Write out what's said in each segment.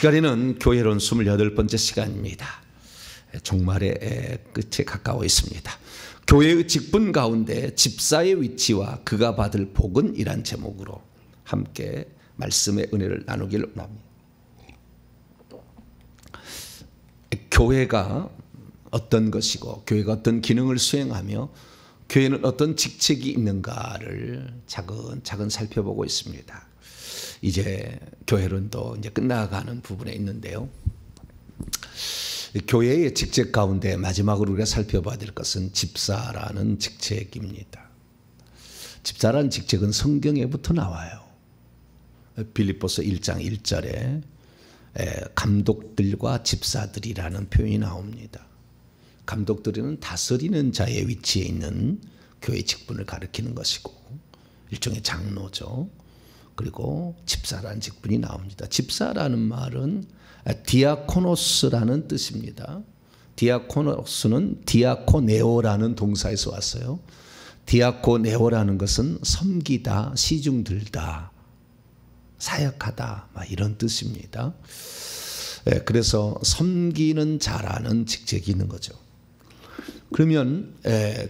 시간에는 교회론 28번째 시간입니다. 종말의 끝에 가까워 있습니다. 교회의 직분 가운데 집사의 위치와 그가 받을 복은 이란 제목으로 함께 말씀의 은혜를 나누기를 원합니다. 교회가 어떤 것이고 교회가 어떤 기능을 수행하며 교회는 어떤 직책이 있는가를 차근차근 살펴보고 있습니다. 이제 교회론도 이제 끝나가는 부분에 있는데요. 교회의 직책 가운데 마지막으로 우리가 살펴봐야 될 것은 집사라는 직책입니다. 집사라는 직책은 성경에부터 나와요. 빌립보서 1장 1절에 감독들과 집사들이라는 표현이 나옵니다. 감독들은 다스리는 자의 위치에 있는 교회 직분을 가리키는 것이고 일종의 장로죠. 그리고 집사라는 직분이 나옵니다. 집사라는 말은 디아코노스라는 뜻입니다. 디아코노스는 디아코네오라는 동사에서 왔어요. 디아코네오라는 것은 섬기다, 시중들다, 사역하다 이런 뜻입니다. 그래서 섬기는 자라는 직책이 있는 거죠. 그러면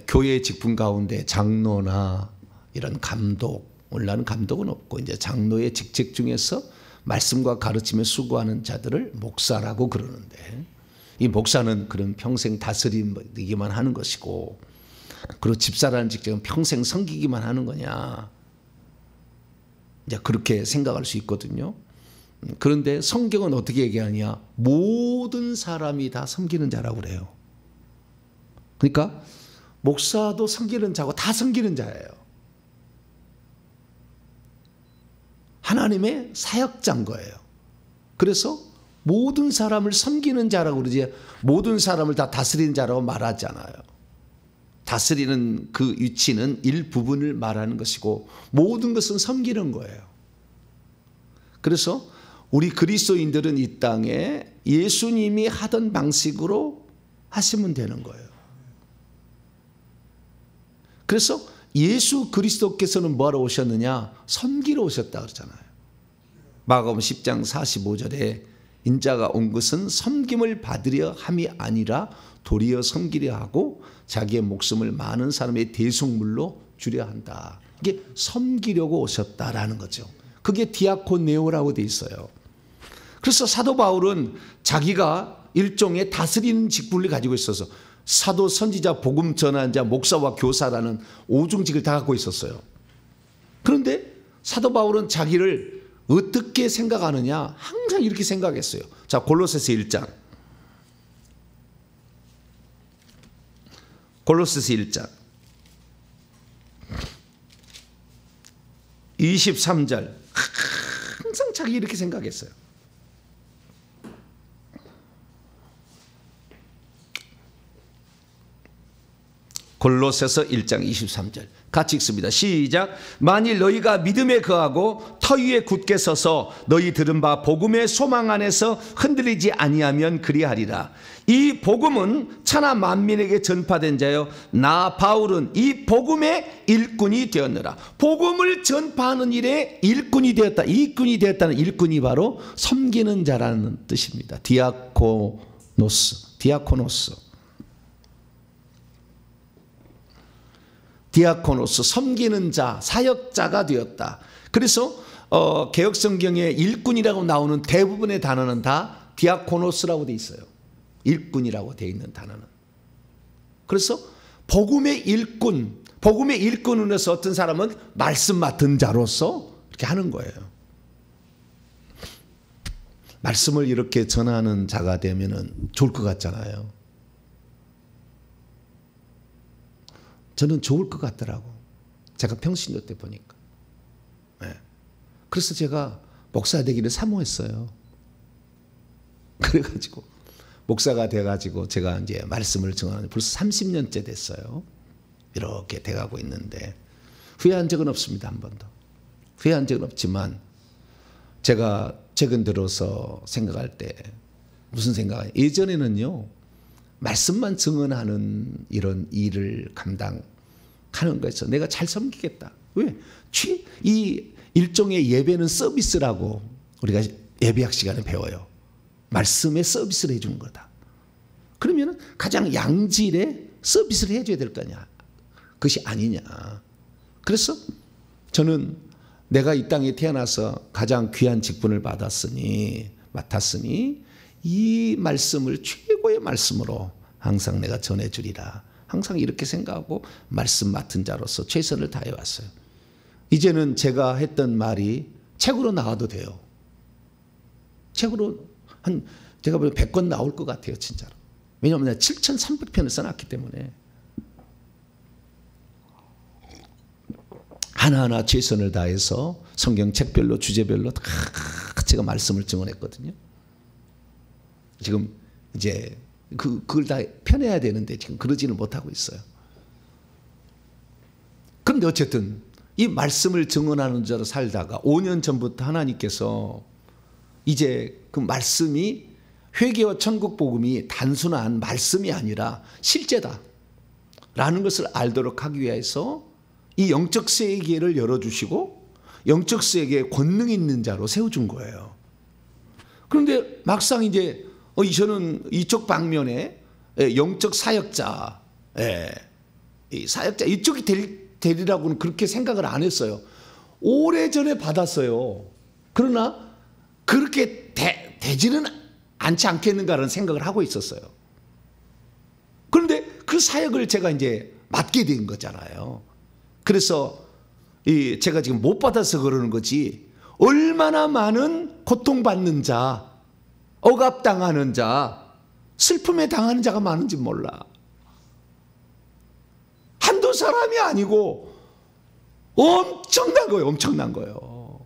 교회의 직분 가운데 장로나 이런 감독, 오늘날은 감독은 없고 이제 장로의 직책 중에서 말씀과 가르침에 수고하는 자들을 목사라고 그러는데, 이 목사는 그런 평생 다스리기만 하는 것이고, 그리고 집사라는 직책은 평생 섬기기만 하는 거냐, 이제 그렇게 생각할 수 있거든요. 그런데 성경은 어떻게 얘기하냐? 모든 사람이 다 섬기는 자라고 그래요. 그러니까 목사도 섬기는 자고 다 섬기는 자예요. 하나님의 사역자인 거예요. 그래서 모든 사람을 섬기는 자라고 그러지 모든 사람을 다 다스리는 자라고 말하지 않아요. 다스리는 그 위치는 일부분을 말하는 것이고 모든 것은 섬기는 거예요. 그래서 우리 그리스도인들은 이 땅에 예수님이 하던 방식으로 하시면 되는 거예요. 그래서 예수 그리스도께서는 뭐하러 오셨느냐? 섬기러 오셨다 그러잖아요. 마가복음 10장 45절에 인자가 온 것은 섬김을 받으려 함이 아니라 도리어 섬기려 하고 자기의 목숨을 많은 사람의 대속물로 주려 한다. 이게 섬기려고 오셨다라는 거죠. 그게 디아코네오라고 돼 있어요. 그래서 사도 바울은 자기가 일종의 다스리는 직분을 가지고 있어서 사도, 선지자, 복음 전환자, 목사와 교사라는 오중직을 다 갖고 있었어요. 그런데 사도 바울은 자기를 어떻게 생각하느냐? 항상 이렇게 생각했어요. 자, 골로새서 1장. 골로새서 1장 23절. 항상 자기 이렇게 생각했어요. 골로새서 1장 23절 같이 읽습니다. 시작. 만일 너희가 믿음에 거하고 터 위에 굳게 서서 너희 들은 바 복음의 소망 안에서 흔들리지 아니하면 그리하리라. 이 복음은 천하 만민에게 전파된 자요 나 바울은 이 복음의 일꾼이 되었느라. 복음을 전파하는 일에 일꾼이 되었다. 일꾼이 되었다는 일꾼이 바로 섬기는 자라는 뜻입니다. 디아코노스. 디아코노스, 섬기는 자, 사역자가 되었다. 그래서 개역성경에 일꾼이라고 나오는 대부분의 단어는 다 디아코노스라고 돼 있어요. 일꾼이라고 돼 있는 단어는. 그래서 복음의 일꾼으로서 어떤 사람은 말씀 맡은 자로서 이렇게 하는 거예요. 말씀을 이렇게 전하는 자가 되면 좋을 것 같잖아요. 저는 좋을 것 같더라고. 제가 평신도 때 보니까. 네. 그래서 제가 목사 되기를 사모했어요. 그래가지고 목사가 돼가지고 제가 이제 말씀을 전하는 벌써 30년째 됐어요. 이렇게 돼가고 있는데 후회한 적은 없습니다. 한 번도. 후회한 적은 없지만 제가 최근 들어서 생각할 때 무슨 생각이에요? 예전에는요. 말씀만 증언하는 이런 일을 감당하는 거에서 내가 잘 섬기겠다. 왜? 이 일종의 예배는 서비스라고 우리가 예배학 시간에 배워요. 말씀에 서비스를 해주는 거다. 그러면 가장 양질의 서비스를 해줘야 될 거 아니야. 그것이 아니냐. 그래서 저는 내가 이 땅에 태어나서 가장 귀한 직분을 맡았으니 이 말씀을 최고의 말씀으로 항상 내가 전해주리라. 항상 이렇게 생각하고 말씀 맡은 자로서 최선을 다해왔어요. 이제는 제가 했던 말이 책으로 나와도 돼요. 책으로 제가 보면 100권 나올 것 같아요, 진짜로. 왜냐하면 내가 7,300편을 써놨기 때문에 하나하나 최선을 다해서 성경 책별로 주제별로 다 제가 말씀을 증언했거든요. 지금 이제 그걸 다 펴내야 되는데 지금 그러지는 못하고 있어요. 그런데 어쨌든 이 말씀을 증언하는 자로 살다가 5년 전부터 하나님께서 이제 그 말씀이 회개와 천국 복음이 단순한 말씀이 아니라 실제다 라는 것을 알도록 하기 위해서 이 영적 세계를 열어주시고 영적 세계에 권능 있는 자로 세워준 거예요. 그런데 막상 이제 저는 이쪽 방면에 영적 사역자, 이 사역자 이쪽이 되리라고는 그렇게 생각을 안 했어요. 오래전에 받았어요. 그러나 그렇게 되지는 않지 않겠는가라는 생각을 하고 있었어요. 그런데 그 사역을 제가 이제 맡게 된 거잖아요. 그래서 제가 지금 못 받아서 그러는 거지 얼마나 많은 고통받는 자, 억압당하는 자, 슬픔에 당하는 자가 많은지 몰라. 한두 사람이 아니고 엄청난 거예요. 엄청난 거예요.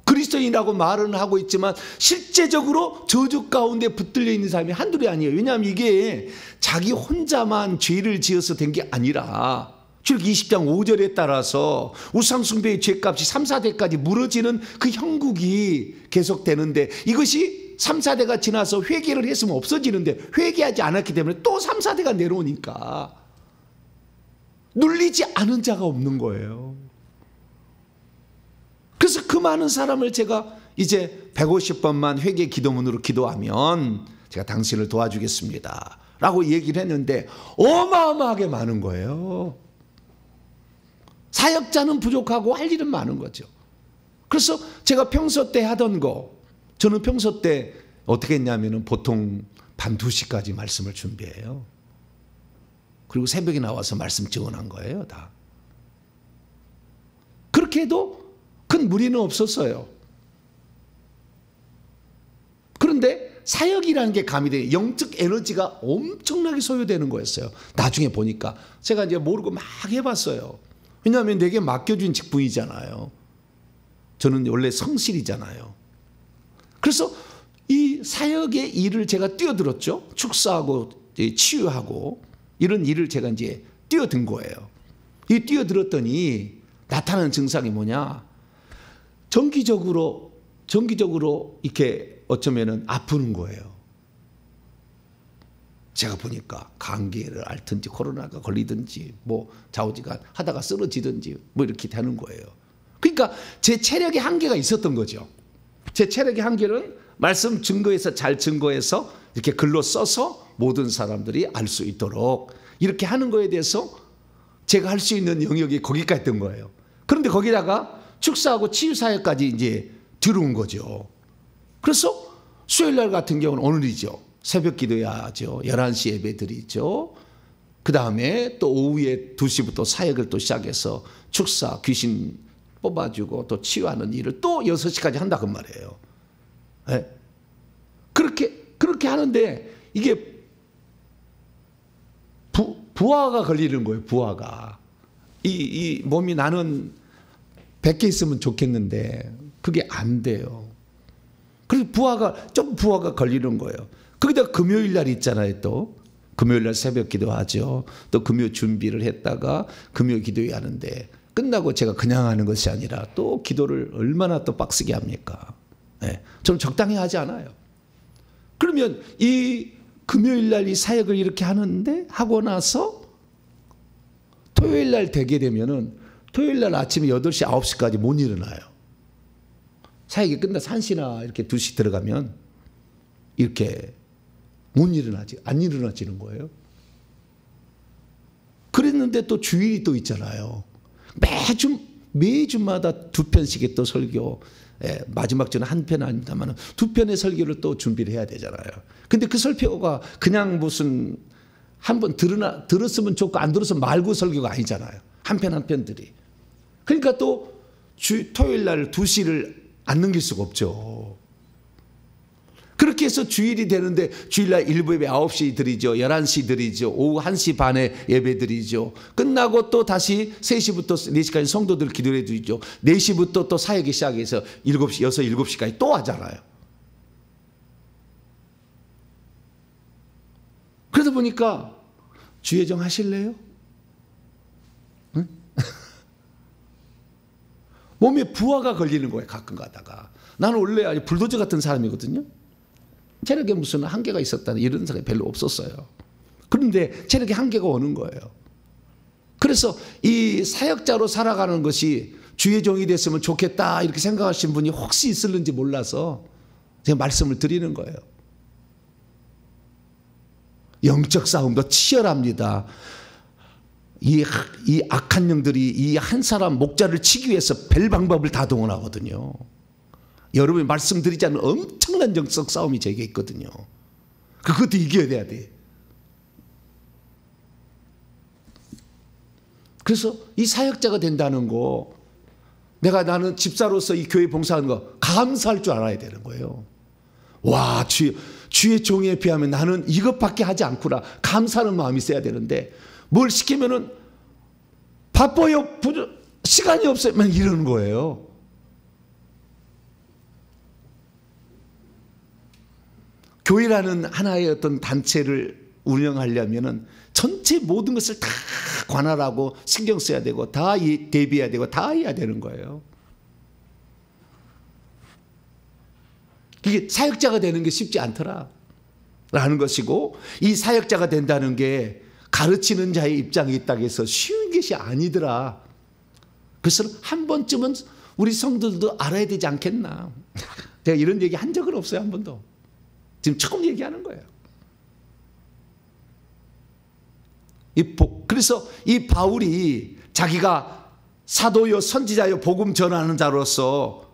그리스도인이라고 말은 하고 있지만 실제적으로 저주 가운데 붙들려 있는 사람이 한둘이 아니에요. 왜냐하면 이게 자기 혼자만 죄를 지어서 된 게 아니라 출애굽기 20장 5절에 따라서 우상숭배의 죄값이 3, 4대까지 무너지는 그 형국이 계속되는데 이것이 3, 4대가 지나서 회개를 했으면 없어지는데 회개하지 않았기 때문에 또 3, 4대가 내려오니까 눌리지 않은 자가 없는 거예요. 그래서 그 많은 사람을 제가 이제 150번만 회개 기도문으로 기도하면 제가 당신을 도와주겠습니다 라고 얘기를 했는데 어마어마하게 많은 거예요. 사역자는 부족하고 할 일은 많은 거죠. 그래서 제가 평소 때 하던 거, 저는 평소 때 어떻게 했냐면 보통 밤 2시까지 말씀을 준비해요. 그리고 새벽에 나와서 말씀 증언한 거예요, 다. 그렇게 해도 큰 무리는 없었어요. 그런데 사역이라는 게 가미돼 영적 에너지가 엄청나게 소요되는 거였어요. 나중에 보니까 제가 이제 모르고 막 해봤어요. 왜냐하면 내게 맡겨준 직분이잖아요. 저는 원래 성실이잖아요. 그래서 이 사역의 일을 제가 뛰어들었죠. 축사하고 치유하고 이런 일을 제가 이제 뛰어든 거예요. 이 뛰어들었더니 나타나는 증상이 뭐냐? 정기적으로 이렇게 어쩌면은 아프는 거예요. 제가 보니까 감기를 앓든지 코로나가 걸리든지 뭐 좌우지간 하다가 쓰러지든지 뭐 이렇게 되는 거예요. 그러니까 제 체력의 한계가 있었던 거죠. 제 체력의 한계는 말씀 증거해서 잘 증거해서 이렇게 글로 써서 모든 사람들이 알 수 있도록 이렇게 하는 거에 대해서 제가 할 수 있는 영역이 거기까지 있던 거예요. 그런데 거기다가 축사하고 치유사역까지 이제 들어온 거죠. 그래서 수요일날 같은 경우는 오늘이죠. 새벽 기도해야죠. 11시 예배 드리죠. 그 다음에 또 오후에 2시부터 사역을 또 시작해서 축사, 귀신 뽑아주고 또 치유하는 일을 또 6시까지 한다 그 말이에요. 네. 그렇게 하는데 이게 부하가 걸리는 거예요. 부하가. 이 몸이 나는 100개 있으면 좋겠는데 그게 안 돼요. 그래서 부하가 걸리는 거예요. 거기다 금요일 날 있잖아요. 또 금요일 날 새벽 기도하죠. 또 금요 준비를 했다가 금요 기도해야 하는데 끝나고 제가 그냥 하는 것이 아니라 또 기도를 얼마나 또 빡세게 합니까? 네. 좀 적당히 하지 않아요. 그러면 이 금요일 날 이 사역을 이렇게 하고 나서 토요일 날 되게 되면은 토요일 날 아침에 8시, 9시까지 못 일어나요. 사역이 끝나서 1시나 이렇게 2시 들어가면 이렇게 안 일어나지는 거예요. 그랬는데 또 주일이 또 있잖아요. 매주마다 2편씩의 또 설교, 마지막 주는 한 편 아닙니다만 2편의 설교를 또 준비를 해야 되잖아요. 근데 그 설교가 그냥 무슨 한번 들었으면 좋고 안 들었으면 말고 설교가 아니잖아요. 한 편 한 편들이. 그러니까 또 토요일 날 2시를 안 넘길 수가 없죠. 그렇게 해서 주일이 되는데 주일날 일부 예배 9시 드리죠. 11시 드리죠. 오후 1시 반에 예배 드리죠. 끝나고 또 다시 3시부터 4시까지 성도들 기도해 드리죠. 4시부터 또 사역이 시작해서 7시, 7시까지 또 하잖아요. 그러다 보니까 주예정 하실래요? 응? 몸에 부하가 걸리는 거예요. 가끔 가다가. 나는 원래 아주 불도저 같은 사람이거든요. 체력에 무슨 한계가 있었다는 이런 사람이 별로 없었어요. 그런데 체력에 한계가 오는 거예요. 그래서 이 사역자로 살아가는 것이 주의 종이 됐으면 좋겠다 이렇게 생각하시는 분이 혹시 있을는지 몰라서 제가 말씀을 드리는 거예요. 영적 싸움도 치열합니다. 이 악한 영들이 이 한 사람 목자를 치기 위해서 별 방법을 다 동원하거든요. 여러분이 말씀드리지 않은 엄청난 영적 싸움이 제게 있거든요. 그것도 이겨야 돼. 그래서 이 사역자가 된다는 거, 나는 집사로서 이 교회 봉사하는 거 감사할 줄 알아야 되는 거예요. 와, 주의 종에 비하면 나는 이것밖에 하지 않구나. 감사하는 마음이 있어야 되는데 뭘 시키면은 바빠요, 시간이 없어요, 이러는 거예요. 교회라는 하나의 어떤 단체를 운영하려면은 전체 모든 것을 다 관할하고 신경 써야 되고 다 대비해야 되고 다 해야 되는 거예요. 이게 사역자가 되는 게 쉽지 않더라 라는 것이고, 이 사역자가 된다는 게 가르치는 자의 입장에 있다고 해서 쉬운 것이 아니더라. 그래서 한 번쯤은 우리 성도들도 알아야 되지 않겠나. 제가 이런 얘기 한 적은 없어요. 한 번도. 지금 처음 얘기하는 거예요. 그래서 이 바울이 자기가 사도요 선지자요 복음 전하는 자로서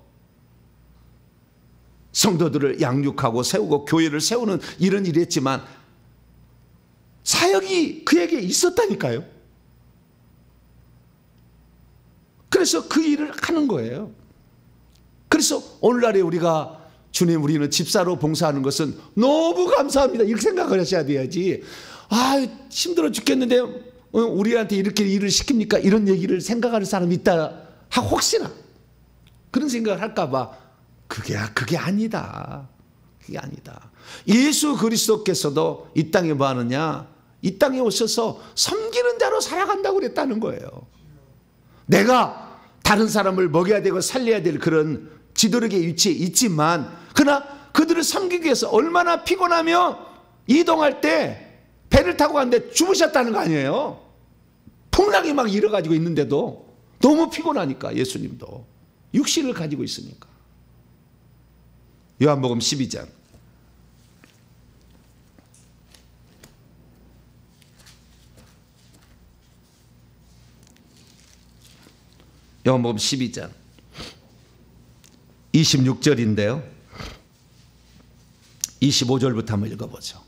성도들을 양육하고 세우고 교회를 세우는 이런 일을 했지만 사역이 그에게 있었다니까요. 그래서 그 일을 하는 거예요. 그래서 오늘날에 우리가 주님, 우리는 집사로 봉사하는 것은 너무 감사합니다 이렇게 생각을 하셔야 돼야지. 힘들어 죽겠는데 우리한테 이렇게 일을 시킵니까? 이런 얘기를 생각하는 사람이 있다. 혹시나 그런 생각을 할까 봐. 그게 아니다. 그게 아니다. 예수 그리스도께서도 이 땅에 뭐 하느냐? 이 땅에 오셔서 섬기는 자로 살아간다고 그랬다는 거예요. 내가 다른 사람을 먹여야 되고 살려야 될 그런 지도력의 위치에 있지만, 그러나 그들을 섬기기 위해서 얼마나 피곤하며 이동할 때 배를 타고 갔는데 주무셨다는 거 아니에요. 풍랑이 막 일어가지고 있는데도 너무 피곤하니까. 예수님도 육신을 가지고 있으니까. 요한복음 12장 요한복음 12장 26절인데요. 25절부터 한번 읽어보죠.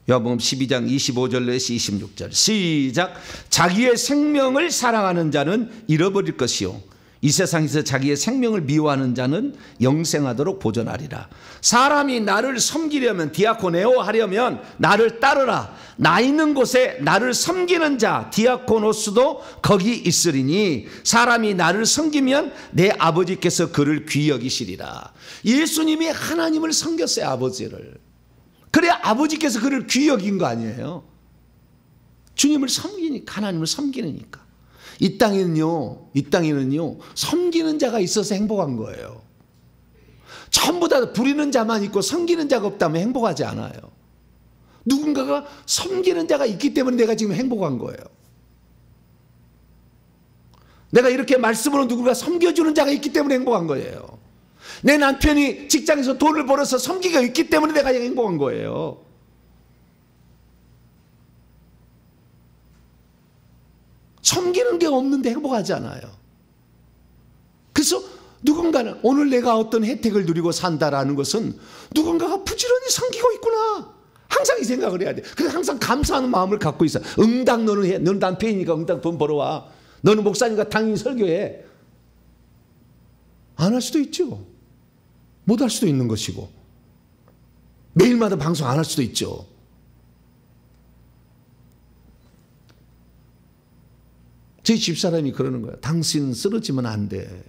요한복음 12장 25절에서 26절 시작. 자기의 생명을 사랑하는 자는 잃어버릴 것이요 이 세상에서 자기의 생명을 미워하는 자는 영생하도록 보존하리라. 사람이 나를 섬기려면, 디아코네오 하려면 나를 따르라. 나 있는 곳에 나를 섬기는 자 디아코노스도 거기 있으리니 사람이 나를 섬기면 내 아버지께서 그를 귀히 여기시리라. 예수님이 하나님을 섬겼어요. 아버지를. 그래야 아버지께서 그를 귀히 여긴 거 아니에요. 주님을 섬기니까, 하나님을 섬기니까. 이 땅에는요 섬기는 자가 있어서 행복한 거예요. 전부 다 부리는 자만 있고 섬기는 자가 없다면 행복하지 않아요. 누군가가 섬기는 자가 있기 때문에 내가 지금 행복한 거예요. 내가 이렇게 말씀으로 누군가 섬겨주는 자가 있기 때문에 행복한 거예요. 내 남편이 직장에서 돈을 벌어서 섬기가 있기 때문에 내가 행복한 거예요. 섬기는 게 없는데 행복하지 않아요. 그래서 누군가는 오늘 내가 어떤 혜택을 누리고 산다라는 것은 누군가가 부지런히 섬기고 있구나. 항상 이 생각을 해야 돼. 그래서 항상 감사하는 마음을 갖고 있어. 응당 너는 해. 너는 남편이니까 응당 돈 벌어와. 너는 목사니까 당연히 설교해. 안 할 수도 있죠. 못 할 수도 있는 것이고. 매일마다 방송 안 할 수도 있죠. 저희 집사람이 그러는 거예요. 당신 쓰러지면 안 돼.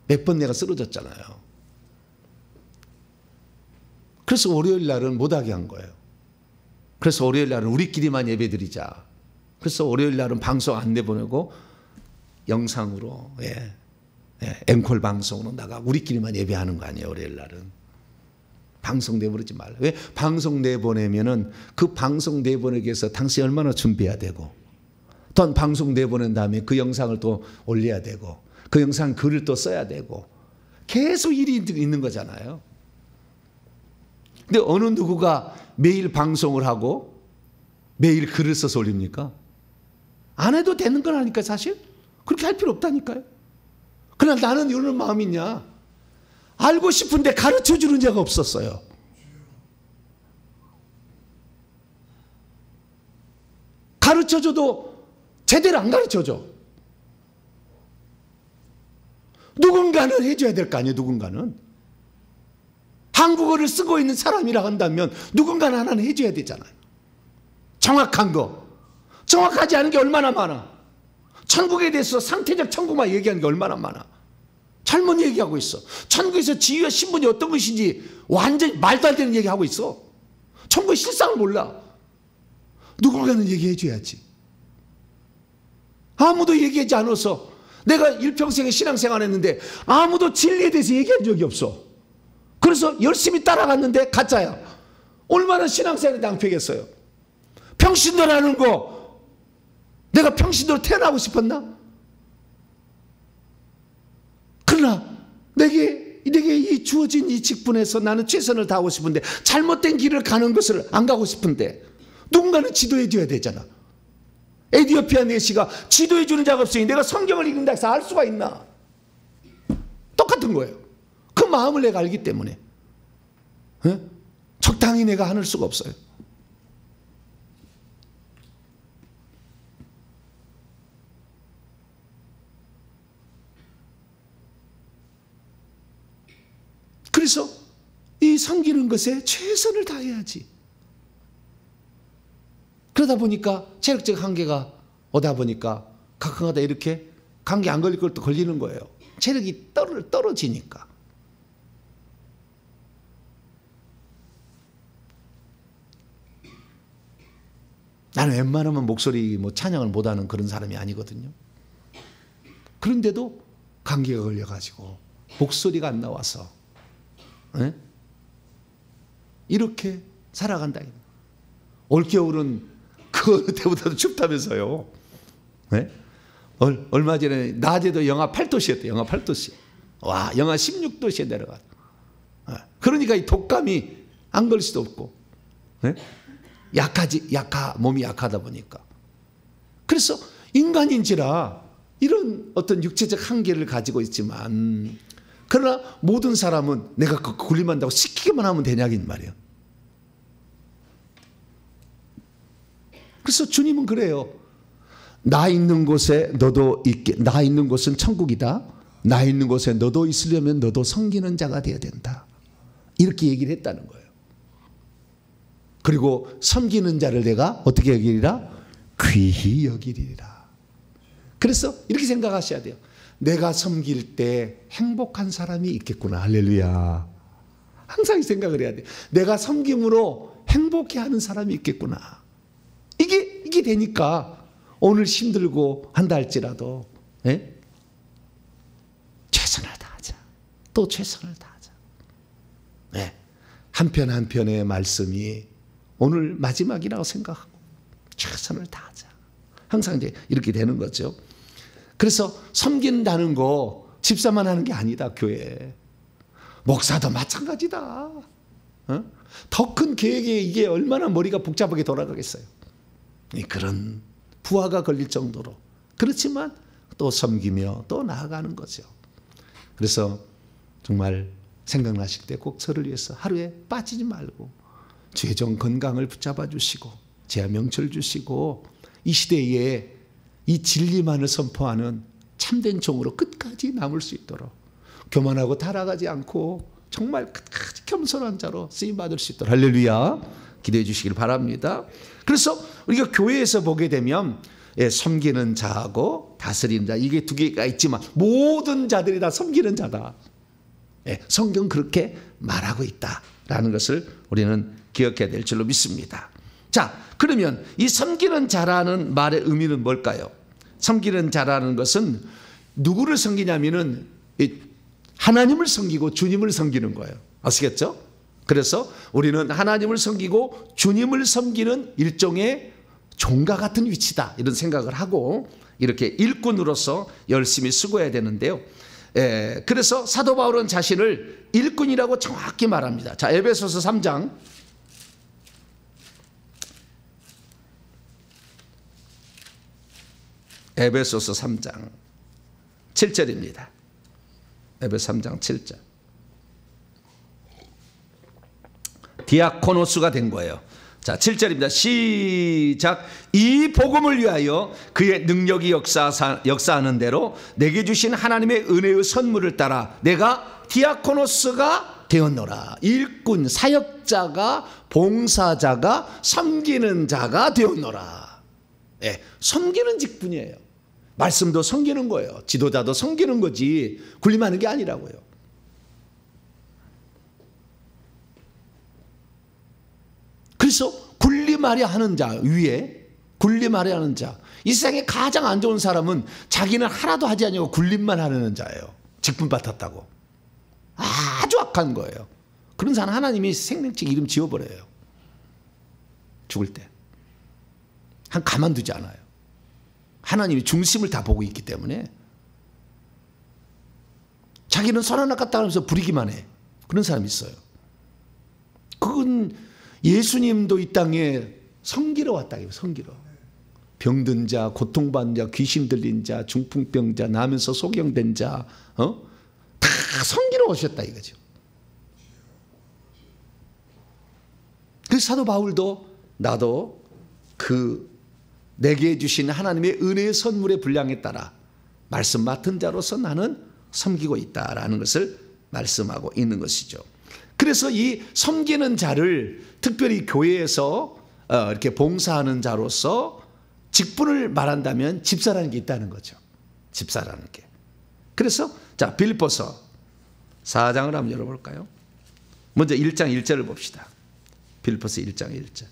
몇 번 내가 쓰러졌잖아요. 그래서 월요일 날은 못하게 한 거예요. 그래서 월요일 날은 우리끼리만 예배드리자. 그래서 월요일 날은 방송 안 내보내고 영상으로 앵콜 방송으로 나가고 우리끼리만 예배하는 거 아니에요. 월요일 날은. 방송 내보내지 말라. 왜? 방송 내보내면은 그 방송 내보내기 위해서 당신이 얼마나 준비해야 되고 또 방송 내보낸 다음에 그 영상을 또 올려야 되고 그 영상 글을 또 써야 되고 계속 일이 있는 거잖아요. 근데 어느 누구가 매일 방송을 하고 매일 글을 써서 올립니까? 안 해도 되는 건 아니까 사실 그렇게 할 필요 없다니까요. 그러나 나는 이런 마음이 있냐? 알고 싶은데 가르쳐주는 자가 없었어요. 가르쳐줘도 제대로 안 가르쳐줘. 누군가는 해줘야 될 거 아니에요. 누군가는. 한국어를 쓰고 있는 사람이라 한다면 누군가는 하나는 해줘야 되잖아요. 정확한 거. 정확하지 않은 게 얼마나 많아. 천국에 대해서 상태적 천국만 얘기하는 게 얼마나 많아. 잘못 얘기하고 있어. 천국에서 지위와 신분이 어떤 것인지 완전히 말도 안 되는 얘기하고 있어. 천국의 실상을 몰라. 누군가는 얘기해 줘야지. 아무도 얘기하지 않아서 내가 일평생에 신앙생활 했는데 아무도 진리에 대해서 얘기한 적이 없어. 그래서 열심히 따라갔는데 가짜야. 얼마나 신앙생활에 낭패겠어요. 평신도라는 거 내가 평신도로 태어나고 싶었나? 그러나 내게 이 주어진 이 직분에서 나는 최선을 다하고 싶은데 잘못된 길을 가는 것을 안 가고 싶은데 누군가는 지도해 줘야 되잖아. 에디오피아 내시가 지도해 주는 자가 없으니 내가 성경을 읽는다 해서 알 수가 있나? 똑같은 거예요. 그 마음을 내가 알기 때문에 적당히 내가 하늘 수가 없어요. 그래서 이 섬기는 것에 최선을 다해야지. 그러다 보니까 체력적 한계가 오다 보니까 가끔가다 이렇게 감기 안 걸릴 걸 또 걸리는 거예요. 체력이 떨어지니까. 나는 웬만하면 목소리 찬양을 못하는 그런 사람이 아니거든요. 그런데도 감기가 걸려가지고 목소리가 안 나와서 이렇게 살아간다. 올겨울은 그 어느 때보다도 춥다면서요. 얼마 전에 낮에도 영하 8도씨였대요. 영하 8도씨. 와, 영하 16도씨에 내려가. 그러니까 이 독감이 안 걸릴 수도 없고. 몸이 약하다 보니까. 그래서 인간인지라 이런 어떤 육체적 한계를 가지고 있지만 그러나 모든 사람은 내가 그 굴림한다고 시키기만 하면 되냐긴 말이에요. 그래서 주님은 그래요. 나 있는 곳에 너도 있게. 나 있는 곳은 천국이다. 나 있는 곳에 너도 있으려면 너도 섬기는 자가 되어야 된다. 이렇게 얘기를 했다는 거예요. 그리고 섬기는 자를 내가 어떻게 여기리라? 귀히 여기리라. 그래서 이렇게 생각하셔야 돼요. 내가 섬길 때 행복한 사람이 있겠구나. 할렐루야. 항상 이 생각을 해야 돼요. 내가 섬김으로 행복해하는 사람이 있겠구나. 이게 되니까 오늘 힘들고 한다 할지라도 최선을 다하자. 또 최선을 다하자. 한편 한편의 말씀이 오늘 마지막이라고 생각하고 최선을 다하자. 항상 이제 이렇게 되는 거죠. 그래서 섬긴다는 거 집사만 하는 게 아니다. 교회 목사도 마찬가지다. 더 큰 계획에 이게 얼마나 머리가 복잡하게 돌아가겠어요. 그런 부하가 걸릴 정도로. 그렇지만 또 섬기며 또 나아가는 거죠. 그래서 정말 생각나실 때 꼭 저를 위해서 하루에 빠지지 말고 최종 건강을 붙잡아 주시고 재화 명철 주시고 이 시대에 이 진리만을 선포하는 참된 종으로 끝까지 남을 수 있도록 교만하고 타락하지 않고 정말 끝까지 겸손한 자로 쓰임받을 수 있도록 할렐루야 기도해 주시길 바랍니다. 그래서 우리가 교회에서 보게 되면 섬기는 자하고 다스리는 자 이게 두 개가 있지만 모든 자들이 다 섬기는 자다. 성경 그렇게 말하고 있다라는 것을 우리는 기억해야 될 줄로 믿습니다. 자, 그러면 이 섬기는 자라는 말의 의미는 뭘까요? 섬기는 자라는 것은 누구를 섬기냐면은 하나님을 섬기고 주님을 섬기는 거예요. 아시겠죠? 그래서 우리는 하나님을 섬기고 주님을 섬기는 일종의 종과 같은 위치다 이런 생각을 하고 이렇게 일꾼으로서 열심히 수고해야 되는데요. 그래서 사도 바울은 자신을 일꾼이라고 정확히 말합니다. 자, 에베소서 3장 에베소서 3장 7절입니다. 에베소 3장 7절. 디아코노스가 된 거예요. 자, 7절입니다. 시작. 이 복음을 위하여 그의 능력이 역사하는 대로 내게 주신 하나님의 은혜의 선물을 따라 내가 디아코노스가 되었노라. 일꾼, 사역자가, 봉사자가, 섬기는 자가 되었노라. 섬기는 직분이에요. 말씀도 섬기는 거예요. 지도자도 섬기는 거지 군림하는 게 아니라고요. 그래서 군림하려 하는 자 위에 군림하려 하는 자 이 세상에 가장 안 좋은 사람은 자기는 하나도 하지 않냐고 군림만 하려는 자예요. 직분 받았다고. 아주 악한 거예요. 그런 사람 하나님이 생명책 이름 지워버려요. 죽을 때. 가만두지 않아요. 하나님이 중심을 다 보고 있기 때문에 자기는 선 하나 깠다 하면서 부리기만 해. 그런 사람이 있어요. 그건 예수님도 이 땅에 섬기러 왔다. 섬기러. 병든 자, 고통받는 자, 귀신 들린 자, 중풍병자, 나면서 소경된 자, 다 섬기러 오셨다 이거죠. 그래서 사도 바울도 나도 내게 주신 하나님의 은혜의 선물의 분량에 따라 말씀 맡은 자로서 나는 섬기고 있다라는 것을 말씀하고 있는 것이죠. 그래서 이 섬기는 자를 특별히 교회에서 이렇게 봉사하는 자로서 직분을 말한다면 집사라는 게 있다는 거죠. 집사라는 게. 그래서 자, 빌립보서 4장을 한번 열어볼까요? 먼저 1장 1절을 봅시다. 빌립보서 1장 1절.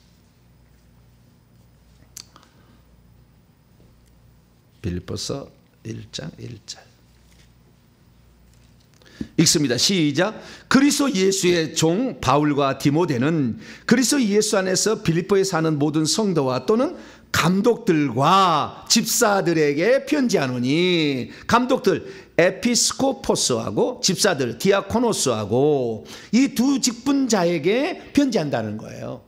빌립보서 1장 1절 읽습니다. 시작. 그리스도 예수의 종 바울과 디모데는 그리스도 예수 안에서 빌립보에 사는 모든 성도와 또는 감독들과 집사들에게 편지하노니 감독들 에피스코포스하고 집사들 디아코노스하고 이 두 직분자에게 편지한다는 거예요.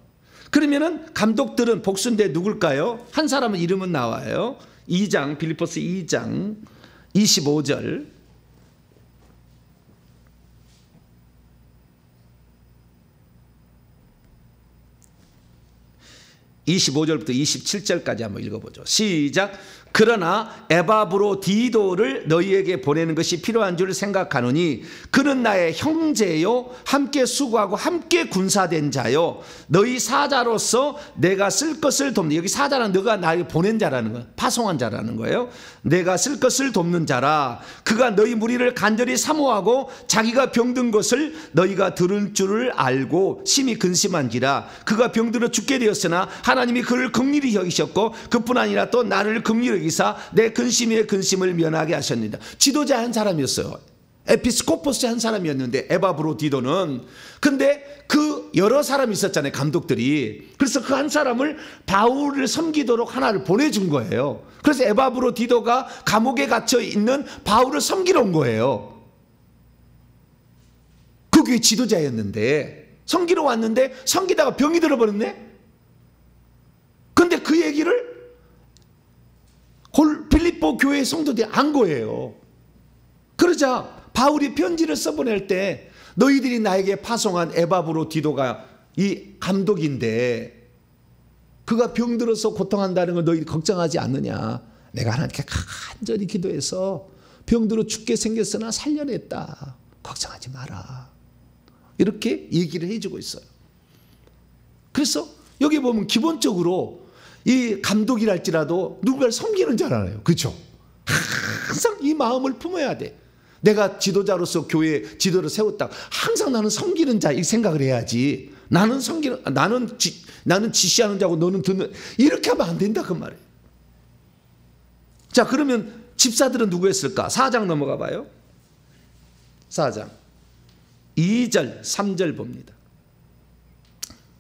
그러면은 감독들은 복수인데 누굴까요? 한 사람은 이름은 나와요. 2장 빌립보서 2장 25절 25절부터 27절까지 한번 읽어보죠. 시작. 그러나 에바브로디도를 너희에게 보내는 것이 필요한 줄 생각하노니 그는 나의 형제요 함께 수고하고 함께 군사된 자요 너희 사자로서 내가 쓸 것을 돕는, 여기 사자는 너가 나에게 보낸 자라는 거예요. 파송한 자라는 거예요. 내가 쓸 것을 돕는 자라. 그가 너희 무리를 간절히 사모하고 자기가 병든 것을 너희가 들은 줄을 알고 심히 근심한지라. 그가 병들어 죽게 되었으나 하나님이 그를 긍휼히 여기셨고 그뿐 아니라 또 나를 긍휼히 여기사 내 근심의 근심을 면하게 하셨습니다. 지도자 한 사람이었어요. 에피스코포스 한 사람이었는데 에바브로디도는. 근데 그 여러 사람이 있었잖아요. 감독들이. 그래서 그 한 사람을 바울을 섬기도록 하나를 보내준 거예요. 그래서 에바브로디도가 감옥에 갇혀 있는 바울을 섬기러 온 거예요. 그 빌립보 교회 지도자였는데 섬기러 왔는데 섬기다가 병이 들어버렸네. 근데 그 얘기를 빌립보 교회 성도들이 안 거예요. 그러자 바울이 편지를 써보낼 때 너희들이 나에게 파송한 에바브로디도가 이 감독인데 그가 병들어서 고통한다는 걸 너희들이 걱정하지 않느냐. 내가 하나님께 간절히 기도해서 병들어 죽게 생겼으나 살려냈다. 걱정하지 마라. 이렇게 얘기를 해주고 있어요. 그래서 여기 보면 기본적으로 이 감독이랄지라도 누군가를 섬기는 자라요. 그렇죠? 항상 이 마음을 품어야 돼. 내가 지도자로서 교회 지도를 세웠다. 항상 나는 섬기는 자 이 생각을 해야지. 나는 지시하는 자고 너는 듣는, 이렇게 하면 안 된다 그 말이에요. 자, 그러면 집사들은 누구였을까? 4장 넘어가 봐요. 4장 2절 3절 봅니다.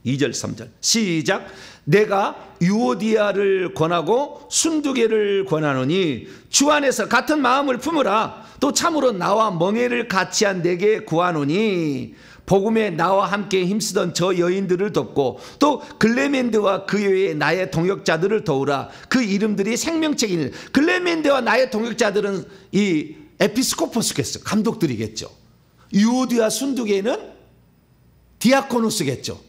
2절 3절 시작. 내가 유오디아를 권하고 순두개를 권하노니 주 안에서 같은 마음을 품으라. 또 참으로 나와 멍에를 같이 한 내게 구하노니 복음에 나와 함께 힘쓰던 저 여인들을 돕고 또 글레멘드와 그 외에 나의 동역자들을 도우라. 그 이름들이 생명책이니, 글레멘드와 나의 동역자들은 이 에피스코포스겠죠. 감독들이겠죠. 유오디아 순두개는 디아코노스겠죠.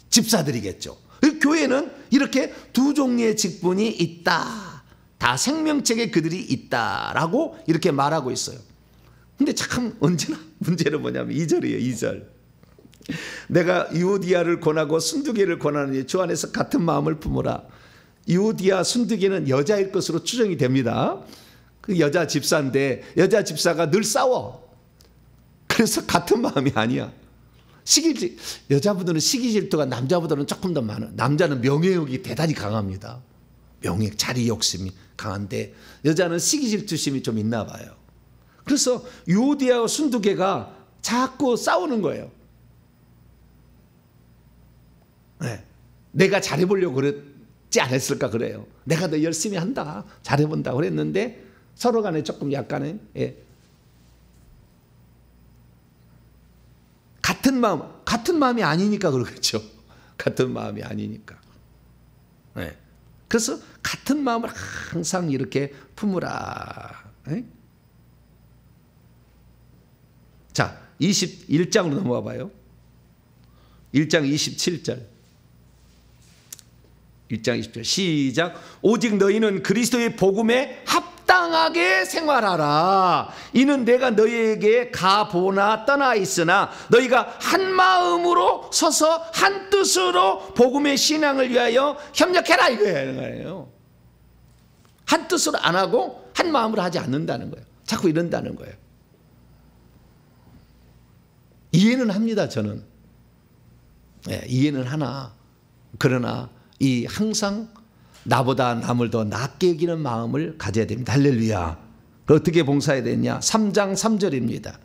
집사들이겠죠. 교회는 이렇게 두 종류의 직분이 있다. 다 생명책에 그들이 있다라고 이렇게 말하고 있어요. 근데 참 언제나 문제는 뭐냐면 2절이에요. 2절. 내가 유오디아를 권하고 순두개를 권하느니 주 안에서 같은 마음을 품으라. 유오디아 순두개는 여자일 것으로 추정이 됩니다. 그 여자 집사인데 여자 집사가 늘 싸워. 그래서 같은 마음이 아니야. 여자분들은 시기 질투가 남자보다는 조금 더 많아요. 남자는 명예욕이 대단히 강합니다. 명예, 자리 욕심이 강한데 여자는 시기 질투심이 좀 있나 봐요. 그래서 유오디아와 순두개가 자꾸 싸우는 거예요. 네. 내가 잘해보려고 그랬지 않았을까 그래요. 내가 더 열심히 한다, 잘해본다 그랬는데 서로 간에 조금 약간의 같은 마음이 아니니까 그러겠죠. 같은 마음이 아니니까. 네. 그래서 같은 마음을 항상 이렇게 품으라. 네? 자, 21장으로 넘어가 봐요. 1장 27절. 1장 20절 시작. 오직 너희는 그리스도의 복음에 합당하게 생활하라. 이는 내가 너희에게 가보나 떠나 있으나 너희가 한 마음으로 서서 한 뜻으로 복음의 신앙을 위하여 협력해라 이거예요. 한 뜻으로 안 하고 한 마음으로 하지 않는다는 거예요. 자꾸 이런다는 거예요. 이해는 합니다. 저는 이해는 하나, 그러나 이 항상 나보다 남을 더 낫게 여기는 마음을 가져야 됩니다. 할렐루야. 어떻게 봉사해야 되냐? 3장 3절입니다.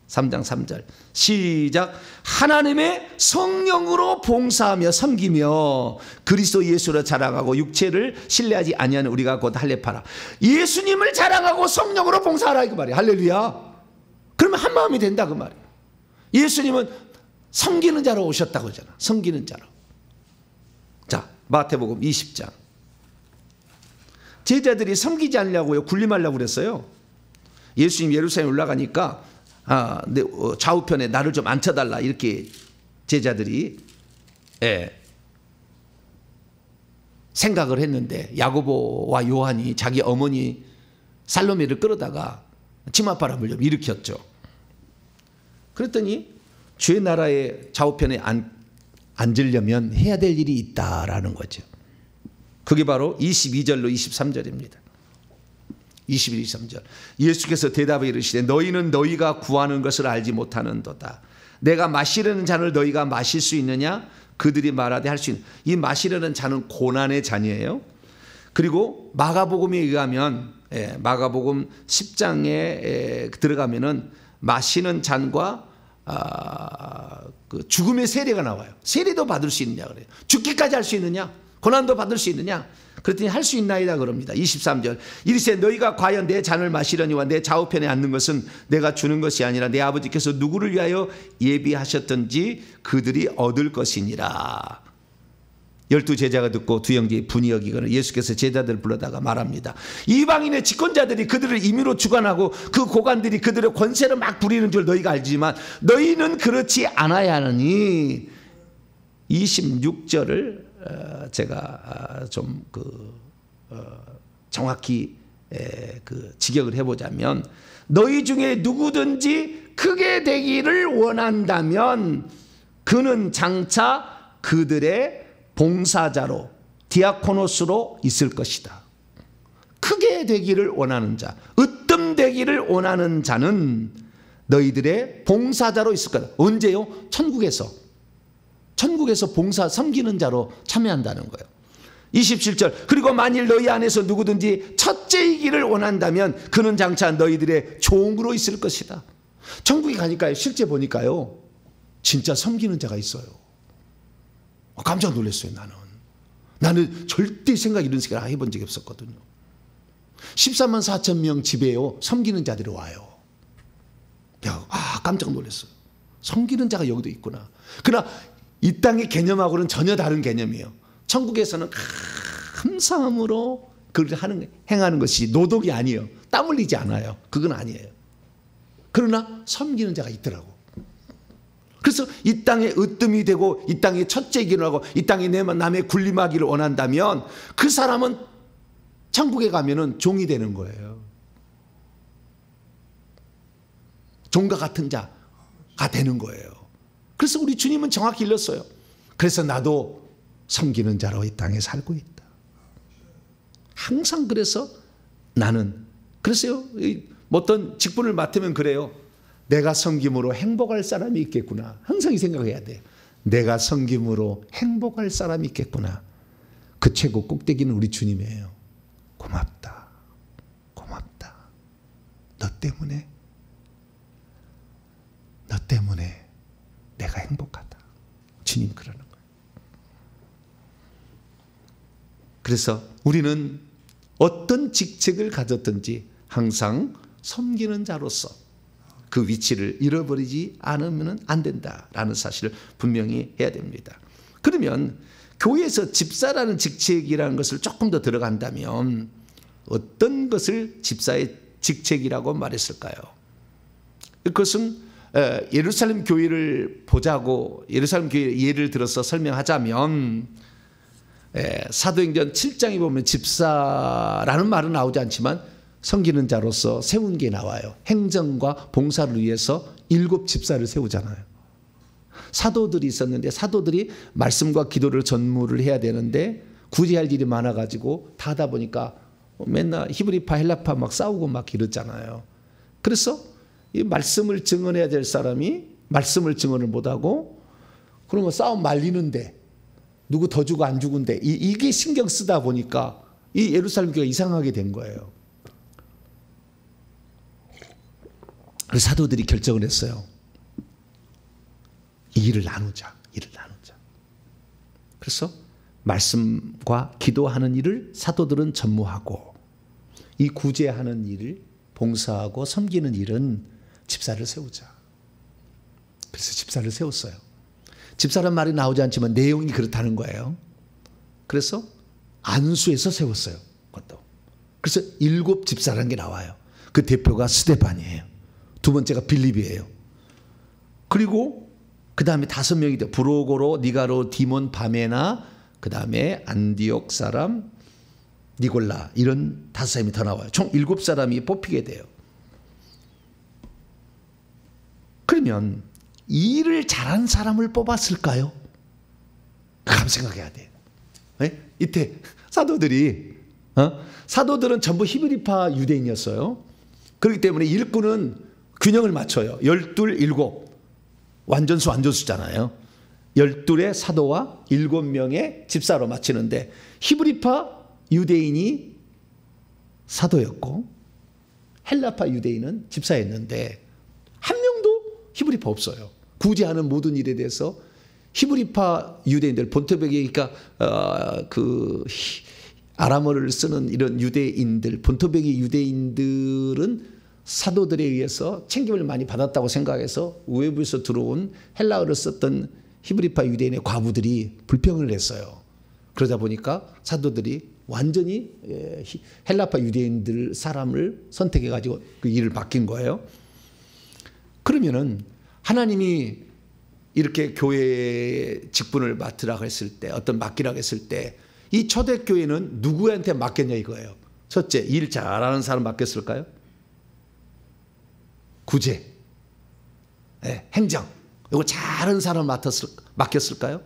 3장 3절 시작. 하나님의 성령으로 봉사하며 섬기며 그리스도 예수를 자랑하고 육체를 신뢰하지 아니하는 우리가 곧 할례파라. 예수님을 자랑하고 성령으로 봉사하라 이거 말이에요. 할렐루야. 그러면 한 마음이 된다 그 말이에요. 예수님은 섬기는 자로 오셨다고 그러잖아. 섬기는 자로. 자, 마태복음 20장. 제자들이 섬기지 않으려고요, 군림하려고 그랬어요. 예수님 예루살렘에 올라가니까 내 좌우편에 나를 좀 앉혀달라 이렇게 제자들이 생각을 했는데 야고보와 요한이 자기 어머니 살로메를 끌어다가 치맛바람을 좀 일으켰죠. 그랬더니 주의 나라의 좌우편에 앉으려면 해야 될 일이 있다라는 거죠. 그게 바로 22절로 23절입니다. 21, 23절. 예수께서 대답해 이르시되 너희는 너희가 구하는 것을 알지 못하는도다. 내가 마시려는 잔을 너희가 마실 수 있느냐? 그들이 말하되 할 수 있는. 이 마시려는 잔은 고난의 잔이에요. 그리고 마가복음에 의하면 마가복음 10장에 들어가면은 마시는 잔과 그 죽음의 세례가 나와요. 세례도 받을 수 있느냐 그래요. 죽기까지 할 수 있느냐? 고난도 받을 수 있느냐? 그랬더니 할 수 있나이다 그럽니다. 23절. 이르시되 너희가 과연 내 잔을 마시려니와 내 좌우편에 앉는 것은 내가 주는 것이 아니라 내 아버지께서 누구를 위하여 예비하셨든지 그들이 얻을 것이니라. 12제자가 듣고 두 형제의 분이 여기거늘 예수께서 제자들을 불러다가 말합니다. 이방인의 집권자들이 그들을 임의로 주관하고 그 고관들이 그들의 권세를 막 부리는 줄 너희가 알지만 너희는 그렇지 않아야 하느니. 26절을 제가 좀 정확히 직역을 해보자면 너희 중에 누구든지 크게 되기를 원한다면 그는 장차 그들의 봉사자로 디아코노스로 있을 것이다. 크게 되기를 원하는 자, 으뜸되기를 원하는 자는 너희들의 봉사자로 있을 거다. 언제요? 천국에서 봉사 섬기는 자로 참여한다는 거예요. 27절. 그리고 만일 너희 안에서 누구든지 첫째이기를 원한다면 그는 장차 너희들의 종으로 있을 것이다. 천국에 가니까요, 실제 보니까요, 진짜 섬기는 자가 있어요. 깜짝 놀랐어요. 나는 절대 이런 생각 해본 적이 없었거든요. 14만 4천 명 집에요, 섬기는 자들이 와요. 깜짝 놀랐어요. 섬기는 자가 여기도 있구나. 그러나 이 땅의 개념하고는 전혀 다른 개념이에요. 천국에서는 감사함으로 그걸 행하는 것이 노동이 아니에요. 땀 흘리지 않아요. 그건 아니에요. 그러나 섬기는 자가 있더라고. 그래서 이 땅에 으뜸이 되고 이 땅에 첫째이기를 하고 이 땅에 남의 군림하기를 원한다면 그 사람은 천국에 가면은 종이 되는 거예요. 종과 같은 자가 되는 거예요. 그래서 우리 주님은 정확히 일렀어요. 그래서 나도 섬기는 자로 이 땅에 살고 있다. 항상 그래서 그래서요, 어떤 직분을 맡으면 그래요. 내가 섬김으로 행복할 사람이 있겠구나. 항상 이 생각해야 돼요. 내가 섬김으로 행복할 사람이 있겠구나. 그 최고 꼭대기는 우리 주님이에요. 고맙다. 고맙다. 너 때문에 내가 행복하다. 주님 그러는 거예요. 그래서 우리는 어떤 직책을 가졌든지 항상 섬기는 자로서 그 위치를 잃어버리지 않으면 안 된다라는 사실을 분명히 해야 됩니다. 그러면 교회에서 집사라는 직책이라는 것을 조금 더 들어간다면 어떤 것을 집사의 직책이라고 말했을까요? 그것은 예루살렘 교회를 보자고 예루살렘 교회 예를 들어서 설명하자면 사도행전 7장에 보면 집사라는 말은 나오지 않지만 섬기는 자로서 세운 게 나와요. 행정과 봉사를 위해서 7 집사를 세우잖아요. 사도들이 있었는데 사도들이 말씀과 기도를 전무를 해야 되는데 굳이 할 일이 많아가지고 다 하다 보니까 맨날 히브리파 헬라파 막 싸우고 막 이랬잖아요. 그래서 이 말씀을 증언해야 될 사람이 말씀을 증언을 못하고 그러면 싸움 말리는데 누구 더 주고 안 주고인데 이게 신경 쓰다 보니까 이 예루살렘 교회가 이상하게 된 거예요. 그래서 사도들이 결정을 했어요. 이 일을 나누자. 그래서 말씀과 기도하는 일을 사도들은 전무하고 이 구제하는 일을 봉사하고 섬기는 일은 집사를 세우자. 그래서 집사를 세웠어요. 집사란 말이 나오지 않지만 내용이 그렇다는 거예요. 그래서 안수에서 세웠어요. 그것도. 그래서 7 집사라는 게 나와요. 그 대표가 스데반이에요. 두 번째가 빌립이에요. 그리고 그 다음에 5명이 돼요. 브로고로, 니가로, 디몬, 바메나, 그 다음에 안디옥 사람, 니골라, 이런 5사람이 더 나와요. 총 7사람이 뽑히게 돼요. 그러면 이 일을 잘한 사람을 뽑았을까요? 한번 생각해야 돼요. 네? 이때 사도들은 전부 히브리파 유대인이었어요. 그렇기 때문에 일꾼은 균형을 맞춰요. 12, 7 완전수잖아요. 12의 사도와 7명의 집사로 맞추는데 히브리파 유대인이 사도였고 헬라파 유대인은 집사였는데 한 명도 히브리파 없어요. 구제하는 모든 일에 대해서 히브리파 유대인들 본토백이니까 아람어를 쓰는 이런 유대인들, 본토백의 유대인들은 사도들에 의해서 챙김을 많이 받았다고 생각해서 외부에서 들어온 헬라어를 썼던 히브리파 유대인의 과부들이 불평을 했어요. 그러다 보니까 사도들이 완전히 헬라파 유대인들 사람을 선택해가지고 그 일을 맡긴 거예요. 그러면은 하나님이 이렇게 교회의 직분을 맡으라고 했을 때, 어떤 맡기라고 했을 때 이 초대교회는 누구한테 맡겼냐 이거예요. 첫째, 일 잘하는 사람 맡겼을까요? 구제, 행정, 이거 잘하는 사람 맡겼을까요?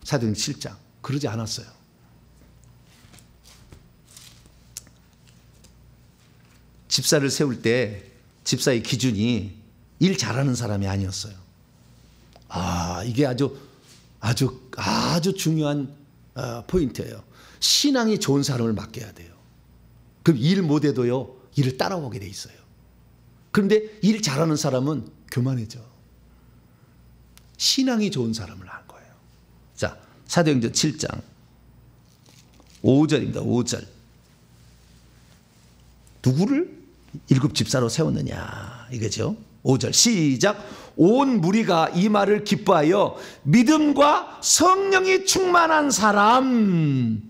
사도행전 7장 그러지 않았어요. 집사를 세울 때 집사의 기준이 일 잘하는 사람이 아니었어요. 이게 아주 중요한 포인트예요. 신앙이 좋은 사람을 맡겨야 돼요. 그럼 일 못해도요, 일을 따라오게 돼 있어요. 그런데 일 잘하는 사람은 교만해져. 신앙이 좋은 사람을 한 거예요. 자, 사도행전 7장 5절입니다. 5절. 누구를 일곱 집사로 세웠느냐 이거죠. 5절 시작. 온 무리가 이 말을 기뻐하여 믿음과 성령이 충만한 사람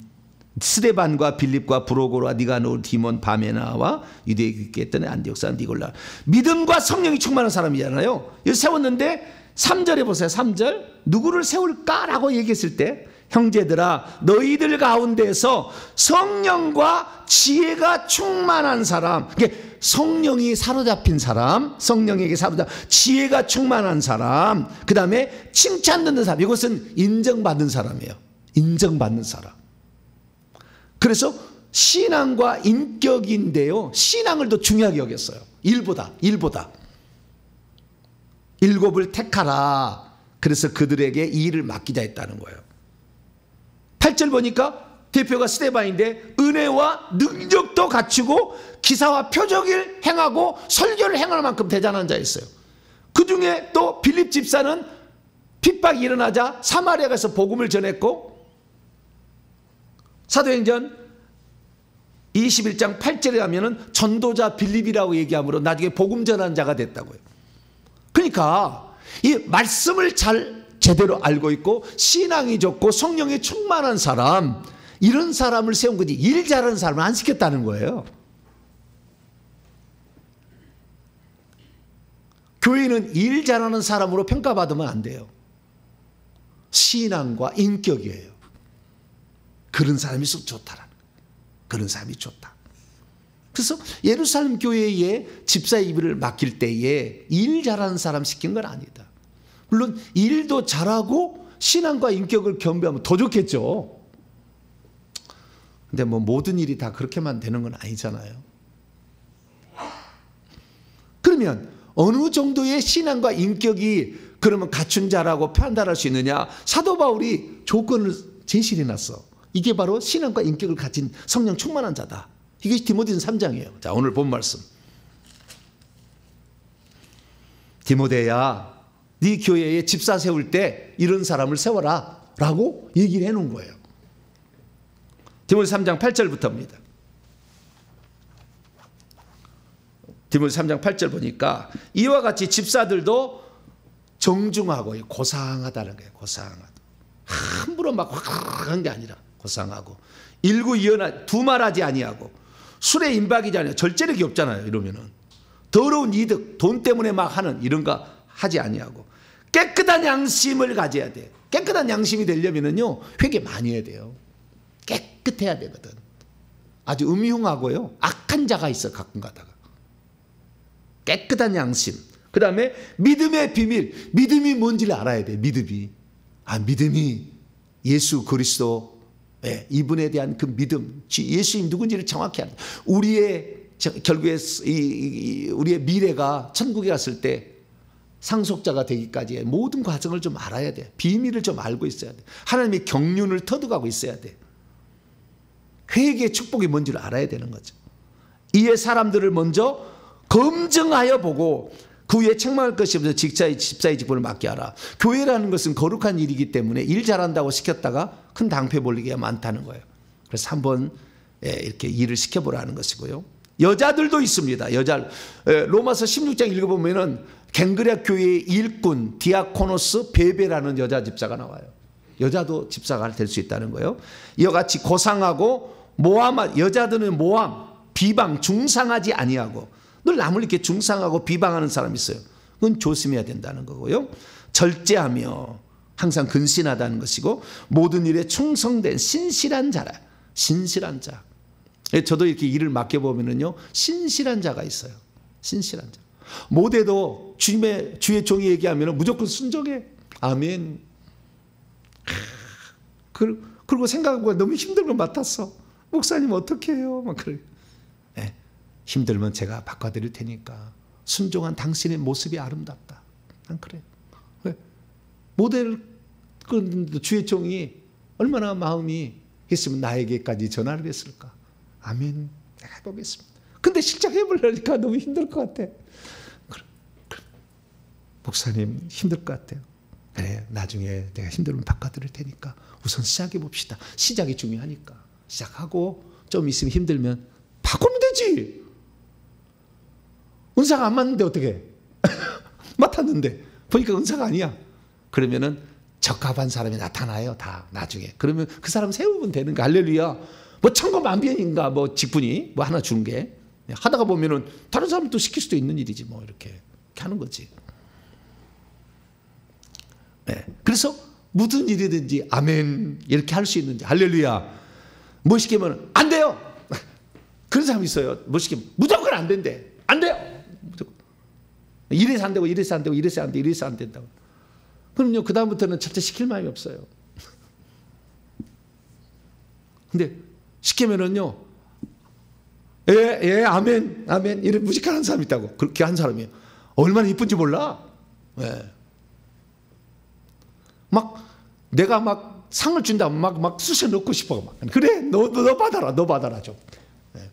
스데반과 빌립과 브로고라 니가노 디몬 바메나와 유대에 있게 했던 안디옥 사람 니골라, 믿음과 성령이 충만한 사람이잖아요. 여기 세웠는데 3절에 보세요. 3절 누구를 세울까라고 얘기했을 때, 형제들아 너희들 가운데서 성령과 지혜가 충만한 사람, 이게 성령이 사로잡힌 사람, 성령에게 지혜가 충만한 사람, 그 다음에 칭찬 듣는 사람, 이것은 인정받는 사람이에요. 인정받는 사람. 그래서 신앙과 인격인데요, 신앙을 더 중요하게 여겼어요. 일보다 일곱을 택하라. 그래서 그들에게 이 일을 맡기자 했다는 거예요. 8절 보니까 대표가 스데반인데 은혜와 능력도 갖추고 기사와 표적을 행하고 설교를 행할 만큼 대단한 자였어요. 그 중에 또 빌립 집사는 핍박이 일어나자 사마리아 가서 복음을 전했고, 사도행전 21장 8절에 가면은 전도자 빌립이라고 얘기하므로 나중에 복음 전한 자가 됐다고요. 그러니까 이 말씀을 제대로 알고 있고 신앙이 좋고 성령이 충만한 사람, 이런 사람을 세운 거지 일 잘하는 사람을 안 시켰다는 거예요. 교회는 일 잘하는 사람으로 평가받으면 안 돼요. 신앙과 인격이에요. 그런 사람이 썩 좋다라는 거예요. 그런 사람이 좋다. 그래서 예루살렘 교회에 집사 예비를 맡길 때에 일 잘하는 사람 시킨 건 아니다. 물론 일도 잘하고 신앙과 인격을 겸비하면 더 좋겠죠. 근데 뭐 모든 일이 다 그렇게만 되는 건 아니잖아요. 그러면 어느 정도의 신앙과 인격이 그러면 갖춘 자라고 판단할 수 있느냐? 사도 바울이 조건을 제시해 놨어. 이게 바로 신앙과 인격을 가진 성령 충만한 자다. 이것이 디모데전 3장이에요. 자, 오늘 본 말씀. 디모데야, 네 교회에 집사 세울 때 이런 사람을 세워라 라고 얘기를 해놓은 거예요. 디모데 3장 8절부터입니다. 디모데 3장 8절 보니까 이와 같이 집사들도 정중하고 고상하다는 거예요. 고상하다. 함부로 막 한 게 아니라 고상하고, 일구이연하 두말하지 아니하고, 술에 임박이지 아니하고, 절제력이 없잖아요. 이러면은 더러운 이득, 돈 때문에 막 하는 이런 거 하지 아니하고, 깨끗한 양심을 가져야 돼. 깨끗한 양심이 되려면은요, 회개 많이 해야 돼요. 깨끗해야 되거든. 아주 음흉하고요, 악한 자가 있어 가끔 가다가. 깨끗한 양심. 그 다음에 믿음의 비밀. 믿음이 뭔지를 알아야 돼. 믿음이. 믿음이 예수 그리스도, 이분에 대한 그 믿음, 예수님 누군지를 정확히 아는, 결국에 우리의 미래가 천국에 갔을 때 상속자가 되기까지의 모든 과정을 좀 알아야 돼. 비밀을 좀 알고 있어야 돼. 하나님의 경륜을 터득하고 있어야 돼. 회개의 축복이 뭔지를 알아야 되는 거죠. 이에 사람들을 먼저 검증하여 보고 그 위에 책망할 것이 없어 집사의 직분을 맡게 하라. 교회라는 것은 거룩한 일이기 때문에 일 잘한다고 시켰다가 큰 당패 볼리기가 많다는 거예요. 그래서 한번 이렇게 일을 시켜보라는 것이고요. 여자들도 있습니다. 로마서 16장 읽어보면은 갱그레아 교회의 일꾼 디아코노스 베베라는 여자 집사가 나와요. 여자도 집사가 될 수 있다는 거예요. 이와 같이 고상하고 여자들은 모함, 비방, 중상하지 아니하고 늘 남을 이렇게 중상하고 비방하는 사람이 있어요. 그건 조심해야 된다는 거고요. 절제하며 항상 근신하다는 것이고 모든 일에 충성된 신실한 자라. 신실한 자. 저도 이렇게 일을 맡겨보면요 신실한 자가 있어요. 신실한 자. 모대도 주의 종이 얘기하면 무조건 순종해. 아멘. 그리고 생각해보면 너무 힘든 걸 맡았어. 목사님 어떻게 해요? 막 그래. 네, 힘들면 제가 바꿔드릴 테니까 순종한 당신의 모습이 아름답다. 난 그래. 왜? 모델 주의 종이 얼마나 마음이 했으면 나에게까지 전화를 했을까? 아멘. 내가 해보겠습니다. 근데 실제 해보려니까 너무 힘들 것 같아. 그래. 목사님 힘들 것 같아요. 그래, 나중에 내가 힘들면 바꿔드릴 테니까 우선 시작해 봅시다. 시작이 중요하니까 시작하고 좀 있으면 힘들면 바꾸면 되지. 은사가 안 맞는데 어떻게 맡았는데 보니까 은사가 아니야. 그러면은 적합한 사람이 나타나요. 다 나중에. 그러면 그 사람 세우면 되는 거. 할렐루야. 뭐 천거만변인가 뭐 직분이 뭐 하나 주는 게 하다가 보면은 다른 사람도 시킬 수도 있는 일이지 뭐 이렇게 하는 거지. 네. 그래서 무슨 일이든지 아멘 이렇게 할 수 있는지 할렐루야. 뭐 시키면 안 돼요. 그런 사람이 있어요. 뭐 시키면 무조건 안 된대. 안 돼요. 무조건. 이래서 안 되고 이래서 안 되고 이래서 안 돼 이래서 안 된다고. 그럼요 그 다음부터는 절대 시킬 마음이 없어요. 근데 시키면은요 예 아멘 아멘 이런 무식한 사람이 있다고. 그렇게 한 사람이에요. 얼마나 이쁜지 몰라. 예. 막 내가 막 상을 준다 막 쑤셔 넣고 싶어. 막. 그래 너 받아라 너 받아라 좀. 네.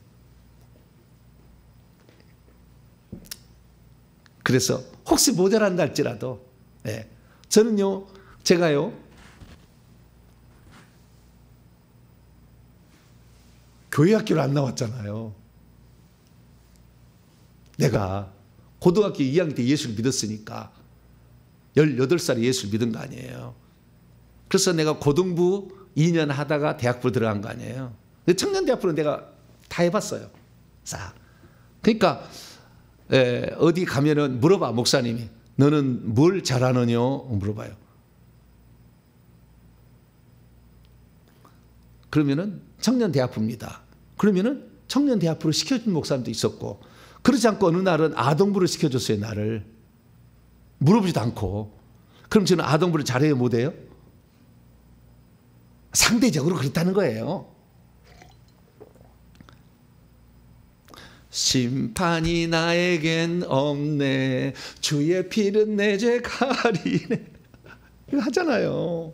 그래서 혹시 모자란다 할지라도 네. 저는요 제가요 교회 학교를 안 나왔잖아요. 내가 고등학교 2학년 때 예수를 믿었으니까 18살에 예수를 믿은 거 아니에요. 그래서 내가 고등부 2년 하다가 대학부 들어간 거 아니에요. 청년대학부는 내가 다 해봤어요. 싹. 그러니까 어디 가면은 물어봐 목사님이 너는 뭘 잘하느냐 물어봐요. 그러면은 청년대학부입니다. 그러면은 청년대학부를 시켜준 목사님도 있었고 그렇지 않고 어느 날은 아동부를 시켜줬어요. 나를. 물어보지도 않고. 그럼 저는 아동부를 잘해요 못해요? 상대적으로 그렇다는 거예요. 심판이 나에겐 없네 주의 피는 내 죄 가리네 이거 하잖아요.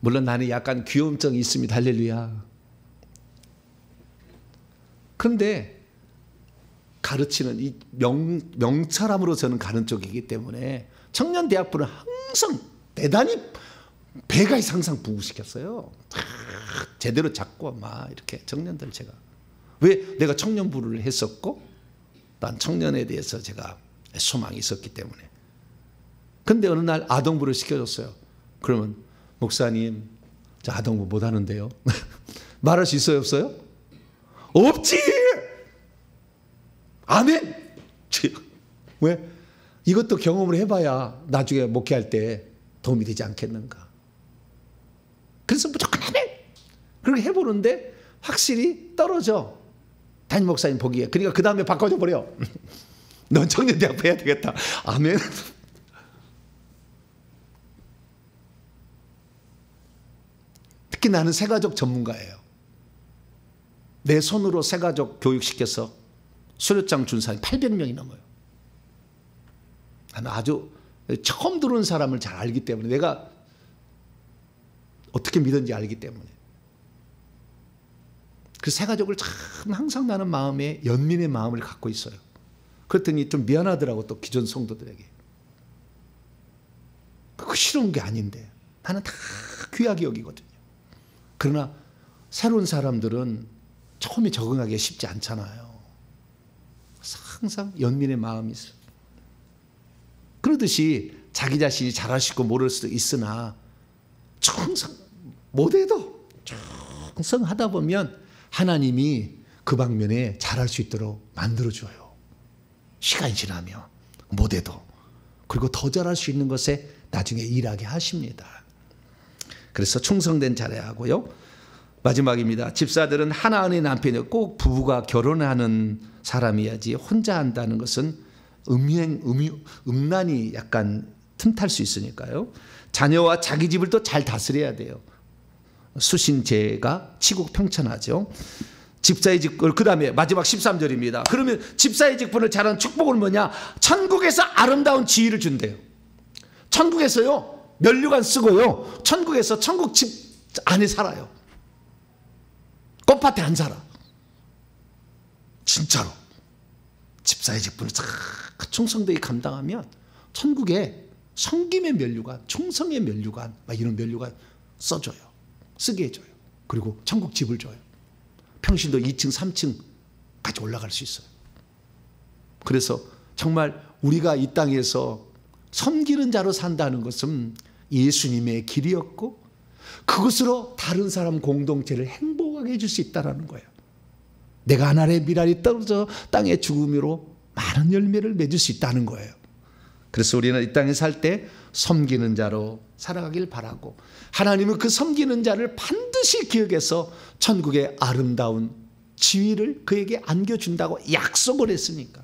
물론 나는 약간 귀염증이 있습니다. 할렐루야. 그런데 가르치는 이 명철함으로 저는 가는 쪽이기 때문에 청년대학부는 항상 대단히 배가 항상 부구시켰어요. 제대로 잡고 막 이렇게 청년들 제가 왜 내가 청년부를 했었고 난 청년에 대해서 제가 소망이 있었기 때문에. 근데 어느 날 아동부를 시켜줬어요. 그러면 목사님 저 아동부 못하는데요. 말할 수 있어요 없어요? 없지. 아멘. 왜? 이것도 경험을 해봐야 나중에 목회할 때 도움이 되지 않겠는가. 그래서 무조건 아멘. 그렇게 해보는데 확실히 떨어져. 담임 목사님 보기에. 그러니까 그 다음에 바꿔줘 버려. 넌 청년대학 해야 되겠다. 아멘. 특히 나는 새가족 전문가예요. 내 손으로 새가족 교육시켜서 수료장 준 사람이 800명이 넘어요. 나는 아주 처음 들어온 사람을 잘 알기 때문에 내가 어떻게 믿었는지 알기 때문에. 그래서 새가족을 참 항상 나는 마음에 연민의 마음을 갖고 있어요. 그랬더니 좀 미안하더라고, 또 기존 성도들에게. 그거 싫은 게 아닌데 나는 다 귀하게 여기거든요. 그러나 새로운 사람들은 처음에 적응하기 쉽지 않잖아요. 항상 연민의 마음이 있어요. 그러듯이 자기 자신이 잘할 수 있고 모를 수도 있으나 충성 못해도 충성하다 보면 하나님이 그 방면에 잘할 수 있도록 만들어줘요. 시간이 지나면 못해도. 그리고 더 잘할 수 있는 것에 나중에 일하게 하십니다. 그래서 충성된 자라야 하고요. 마지막입니다. 집사들은 하나 안의 남편이 꼭 부부가 결혼하는 사람이야지 혼자 한다는 것은 음란이 약간 틈탈 수 있으니까요. 자녀와 자기 집을 또 잘 다스려야 돼요. 수신제가 치국평천하죠. 집사의 직분, 그 다음에 마지막 13절입니다. 그러면 집사의 직분을 잘하는 축복은 뭐냐? 천국에서 아름다운 지위를 준대요. 천국에서요, 면류관 쓰고요, 천국에서 천국 집 안에 살아요. 꽃밭에 안 살아. 진짜로. 집사의 직분을 잘 충성되게 감당하면 천국에 성김의 면류관, 충성의 면류관, 막 이런 면류관 써줘요. 쓰게 해줘요. 그리고 천국 집을 줘요. 평신도 2층, 3층까지 올라갈 수 있어요. 그래서 정말 우리가 이 땅에서 섬기는 자로 산다는 것은 예수님의 길이었고 그것으로 다른 사람 공동체를 행복하게 해줄 수 있다는 거예요. 내가 한 알의 밀알이 떨어져 땅의 죽음으로 많은 열매를 맺을 수 있다는 거예요. 그래서 우리는 이 땅에 살 때 섬기는 자로 살아가길 바라고 하나님은 그 섬기는 자를 반드시 기억해서 천국의 아름다운 지위를 그에게 안겨준다고 약속을 했으니까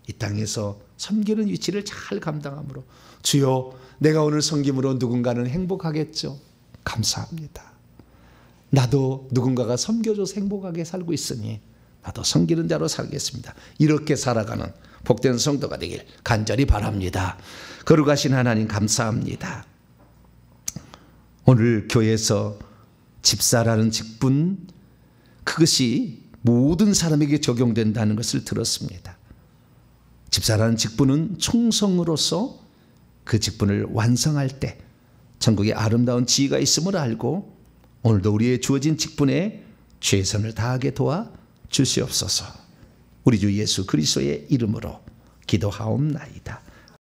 이 땅에서 섬기는 위치를 잘 감당함으로 주여 내가 오늘 섬김으로 누군가는 행복하겠죠. 감사합니다. 나도 누군가가 섬겨줘서 행복하게 살고 있으니 나도 섬기는 자로 살겠습니다. 이렇게 살아가는 복된 성도가 되길 간절히 바랍니다. 거룩하신 하나님 감사합니다. 오늘 교회에서 집사라는 직분 그것이 모든 사람에게 적용된다는 것을 들었습니다. 집사라는 직분은 충성으로서 그 직분을 완성할 때 천국에 아름다운 지위가 있음을 알고 오늘도 우리의 주어진 직분에 최선을 다하게 도와 주시옵소서. 우리 주 예수 그리스도의 이름으로 기도하옵나이다.